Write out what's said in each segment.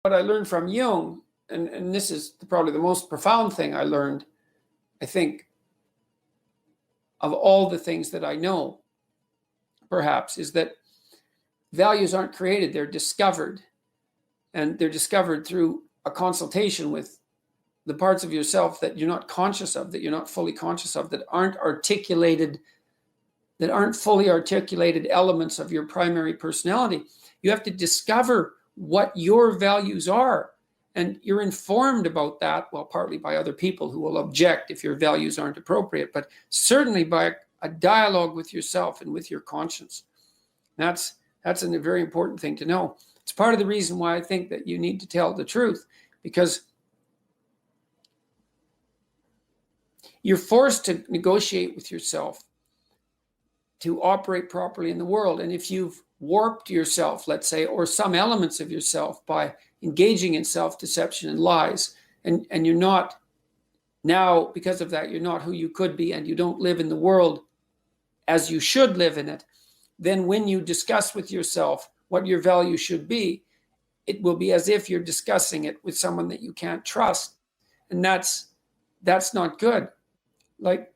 what I learned from Jung, and this is probably the most profound thing I learned, I think, of all the things that I know, perhaps, is that values aren't created, they're discovered. And they're discovered through a consultation with the parts of yourself that you're not conscious of, that you're not fully conscious of, that aren't articulated, that aren't fully articulated elements of your primary personality. You have to discover what your values are. And you're informed about that, well, partly by other people who will object if your values aren't appropriate, but certainly by a dialogue with yourself and with your conscience. That's a very important thing to know. It's part of the reason why I think that you need to tell the truth, because you're forced to negotiate with yourself to operate properly in the world. And if you've warped yourself, let's say, or some elements of yourself by engaging in self-deception and lies, and you're not now, because of that, you're not who you could be, and you don't live in the world as you should live in it, then when you discuss with yourself what your value should be, it will be as if you're discussing it with someone that you can't trust. And that's not good. Like,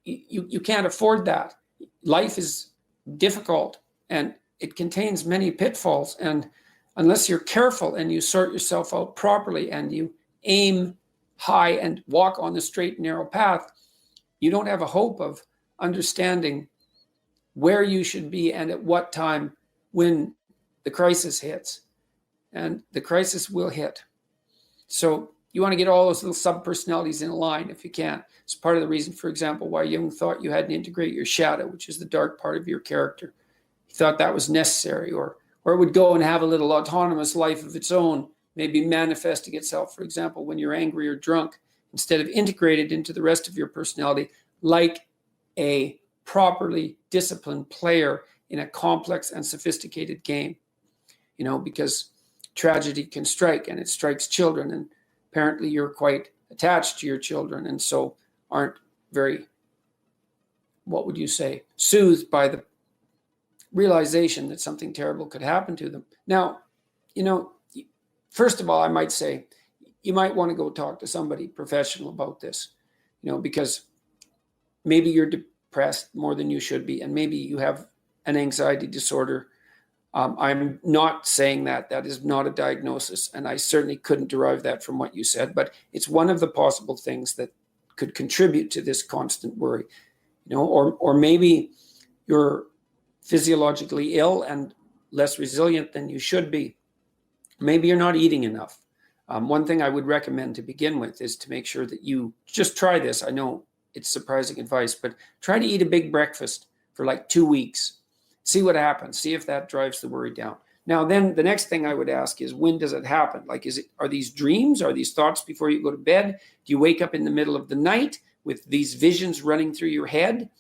you can't afford that. Life is difficult and it contains many pitfalls. And unless you're careful and you sort yourself out properly and you aim high and walk on the straight and narrow path, you don't have a hope of understanding where you should be and at what time when the crisis hits. And the crisis will hit. So you want to get all those little sub-personalities in line if you can. It's part of the reason, for example, why Jung thought you had to integrate your shadow, which is the dark part of your character. He thought that was necessary, or it would go and have a little autonomous life of its own, maybe manifesting itself, for example, when you're angry or drunk, instead of integrated into the rest of your personality like a properly disciplined player in a complex and sophisticated game. You know, because tragedy can strike, and it strikes children, and apparently you're quite attached to your children, and so aren't very, what would you say, soothed by the realization that something terrible could happen to them. Now, you know, first of all, I might say you might want to go talk to somebody professional about this, you know, because maybe you're depressed more than you should be, and maybe you have an anxiety disorder. I'm not saying that. That is not a diagnosis, and I certainly couldn't derive that from what you said, but it's one of the possible things that could contribute to this constant worry, you know, or maybe you're physiologically ill and less resilient than you should be. Maybe you're not eating enough. One thing I would recommend to begin with is to make sure that you just try this. I know it's surprising advice, but try to eat a big breakfast for like 2 weeks. See what happens. See if that drives the worry down. Now, then the next thing I would ask is, when does it happen? Like, are these dreams? Are these thoughts before you go to bed? Do you wake up in the middle of the night with these visions running through your head?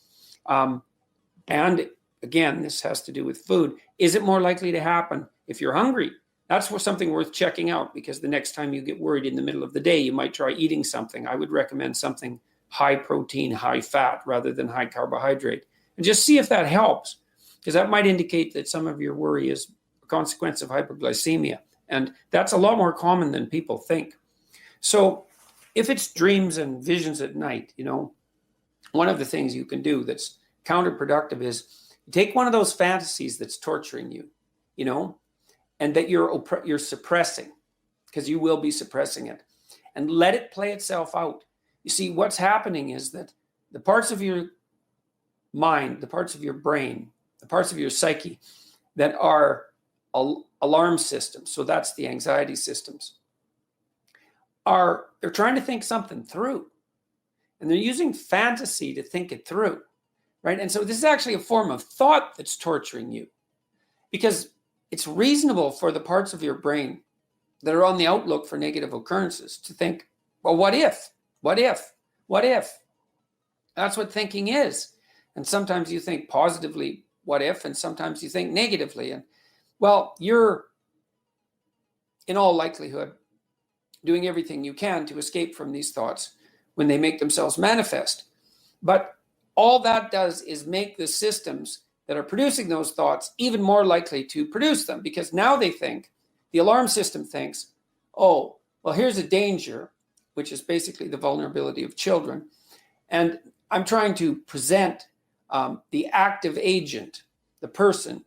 And again, this has to do with food. Is it more likely to happen if you're hungry? That's something worth checking out, because the next time you get worried in the middle of the day, you might try eating something. I would recommend something high protein, high fat, rather than high carbohydrate. And just see if that helps, because that might indicate that some of your worry is a consequence of hypoglycemia. And that's a lot more common than people think. So if it's dreams and visions at night, you know, one of the things you can do that's counterproductive is take one of those fantasies that's torturing you, you know, and that you're suppressing, because you will be suppressing it, and let it play itself out. You see, what's happening is that the parts of your mind, the parts of your brain, the parts of your psyche that are alarm systems, so that's the anxiety systems, they're trying to think something through, and they're using fantasy to think it through, right? And so this is actually a form of thought that's torturing you, because it's reasonable for the parts of your brain that are on the outlook for negative occurrences to think, well, what if? What if? What if? That's what thinking is. And sometimes you think positively, what if? And sometimes you think negatively. And well, you're in all likelihood doing everything you can to escape from these thoughts when they make themselves manifest. But all that does is make the systems that are producing those thoughts even more likely to produce them, because now they think the alarm system thinks, oh, well, here's a danger, which is basically the vulnerability of children. And I'm trying to present the active agent, the person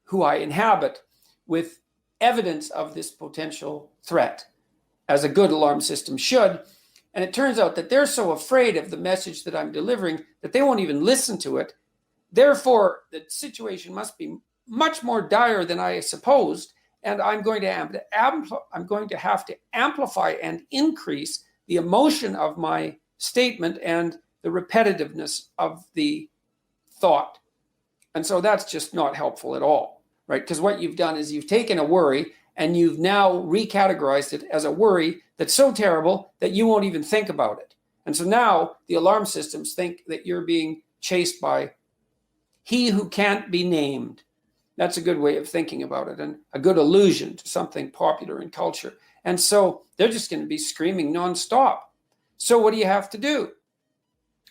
who I inhabit, with evidence of this potential threat, as a good alarm system should. And it turns out that they're so afraid of the message that I'm delivering that they won't even listen to it. Therefore, the situation must be much more dire than I supposed, and I'm going to have to amplify and increase the emotion of my statement and the repetitiveness of the thought. And so that's just not helpful at all, right? Because what you've done is you've taken a worry and you've now recategorized it as a worry that's so terrible that you won't even think about it. And so now the alarm systems think that you're being chased by he who can't be named. That's a good way of thinking about it, and a good allusion to something popular in culture. And so they're just going to be screaming nonstop. So what do you have to do?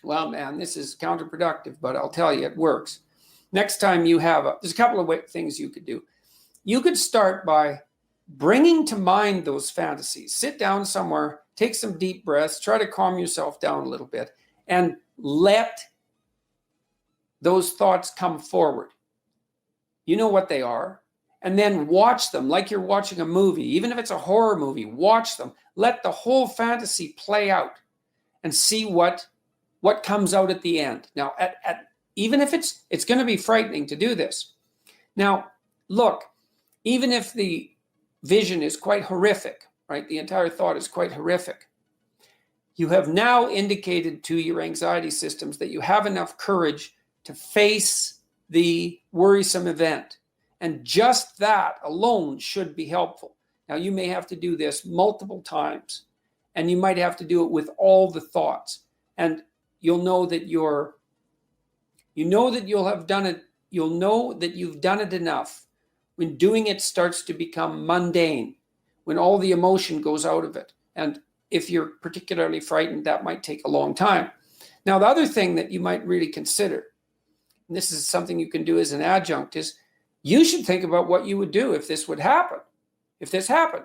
Well, man, this is counterproductive, but I'll tell you, it works. Next time you have there's a couple of things you could do. You could start by bringing to mind those fantasies. Sit down somewhere, take some deep breaths, try to calm yourself down a little bit, and let those thoughts come forward. You know what they are. And then watch them like you're watching a movie. Even if it's a horror movie, watch them. Let the whole fantasy play out and see what comes out at the end. Now, even if it's going to be frightening to do this. Now, look, even if the vision is quite horrific, right? The entire thought is quite horrific. You have now indicated to your anxiety systems that you have enough courage to face the worrisome event. And just that alone should be helpful. Now, you may have to do this multiple times, and you might have to do it with all the thoughts. And you'll know that you'll have done it. You'll know that you've done it enough when doing it starts to become mundane, when all the emotion goes out of it. And if you're particularly frightened, that might take a long time. Now, the other thing that you might really consider, and this is something you can do as an adjunct, is you should think about what you would do if this would happen, if this happened,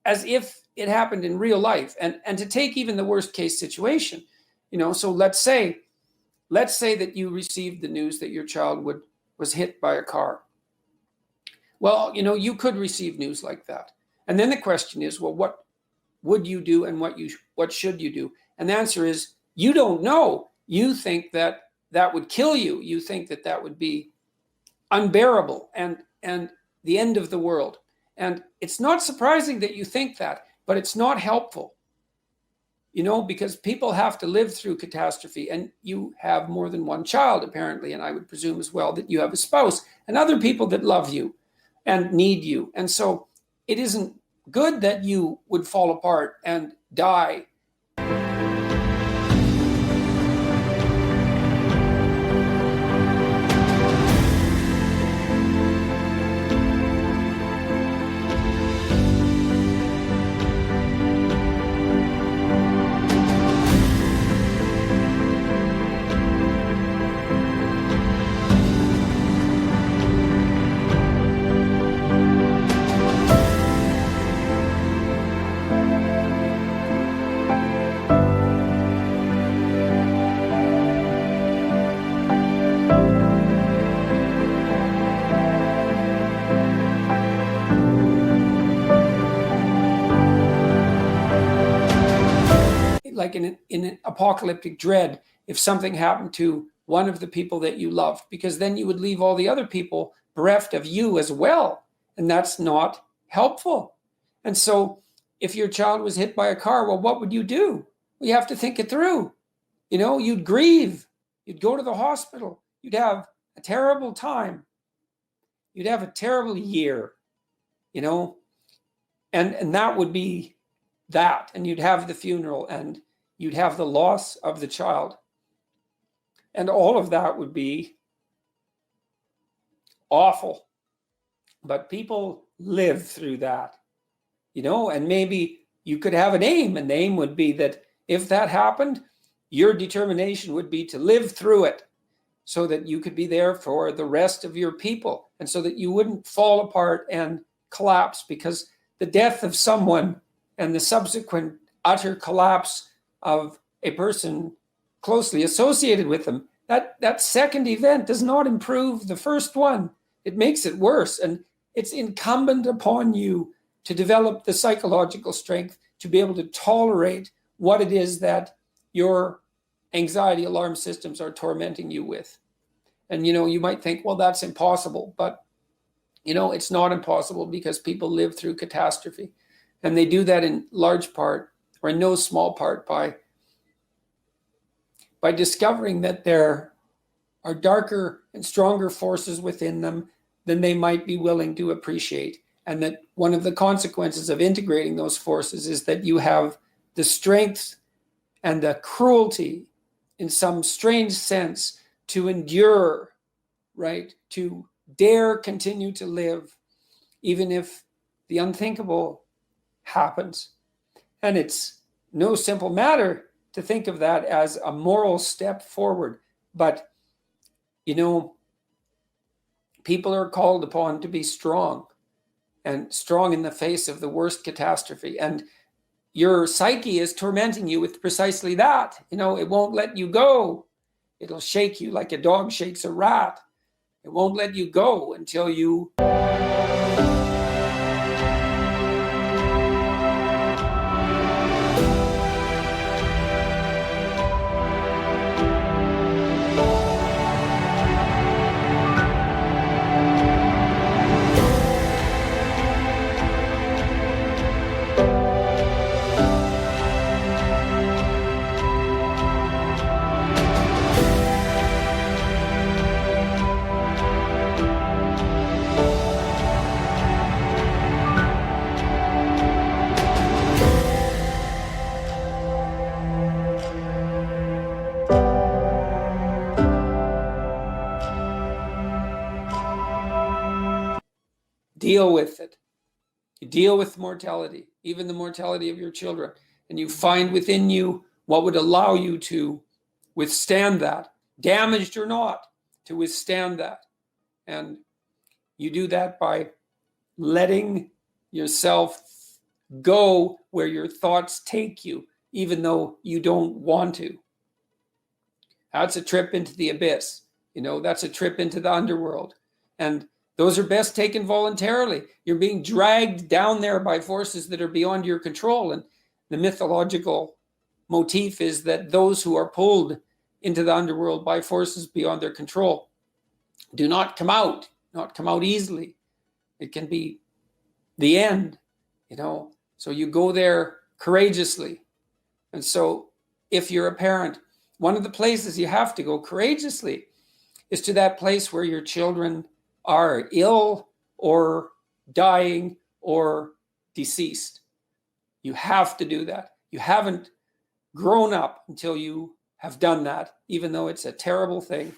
as if it happened in real life, and to take even the worst case situation, so let's say that you received the news that your child was hit by a car. Well, you could receive news like that. And then the question is, well, what would you do and what should you do? And the answer is, you don't know. You think that would kill you. You think that would be unbearable and the end of the world. And it's not surprising that you think that, but it's not helpful, because people have to live through catastrophe, and you have more than one child, apparently, and I would presume as well that you have a spouse and other people that love you and need you. And so it isn't good that you would fall apart and die. Like in an apocalyptic dread, if something happened to one of the people that you loved, because then you would leave all the other people bereft of you as well. And that's not helpful. And so if your child was hit by a car, well, what would you do? Well, you have to think it through. You'd grieve. You'd go to the hospital. You'd have a terrible time. You'd have a terrible year, and that would be that. And you'd have the funeral, and you'd have the loss of the child. And all of that would be awful. But people live through that, and maybe you could have an aim, and the aim would be that if that happened, your determination would be to live through it so that you could be there for the rest of your people, and so that you wouldn't fall apart and collapse, because the death of someone and the subsequent utter collapse of a person closely associated with them, that second event does not improve the first one. It makes it worse. And it's incumbent upon you to develop the psychological strength to be able to tolerate what it is that your anxiety alarm systems are tormenting you with. And, you might think, well, that's impossible. But, it's not impossible, because people live through catastrophe. And they do that in large part, or in no small part, by discovering that there are darker and stronger forces within them than they might be willing to appreciate. And that one of the consequences of integrating those forces is that you have the strength and the cruelty, in some strange sense, to endure, right? To dare continue to live, even if the unthinkable happens. And it's no simple matter to think of that as a moral step forward. But, people are called upon to be strong, and strong in the face of the worst catastrophe. And your psyche is tormenting you with precisely that. It won't let you go. It'll shake you like a dog shakes a rat. It won't let you go until you deal with it. You deal with mortality, even the mortality of your children, and you find within you what would allow you to withstand that, damaged or not, to withstand that. And you do that by letting yourself go where your thoughts take you, even though you don't want to. That's a trip into the abyss. That's a trip into the underworld. And those are best taken voluntarily. You're being dragged down there by forces that are beyond your control. And the mythological motif is that those who are pulled into the underworld by forces beyond their control do not come out easily. It can be the end, So you go there courageously. And so if you're a parent, one of the places you have to go courageously is to that place where your children are ill or dying or deceased. You have to do that. You haven't grown up until you have done that, even though it's a terrible thing.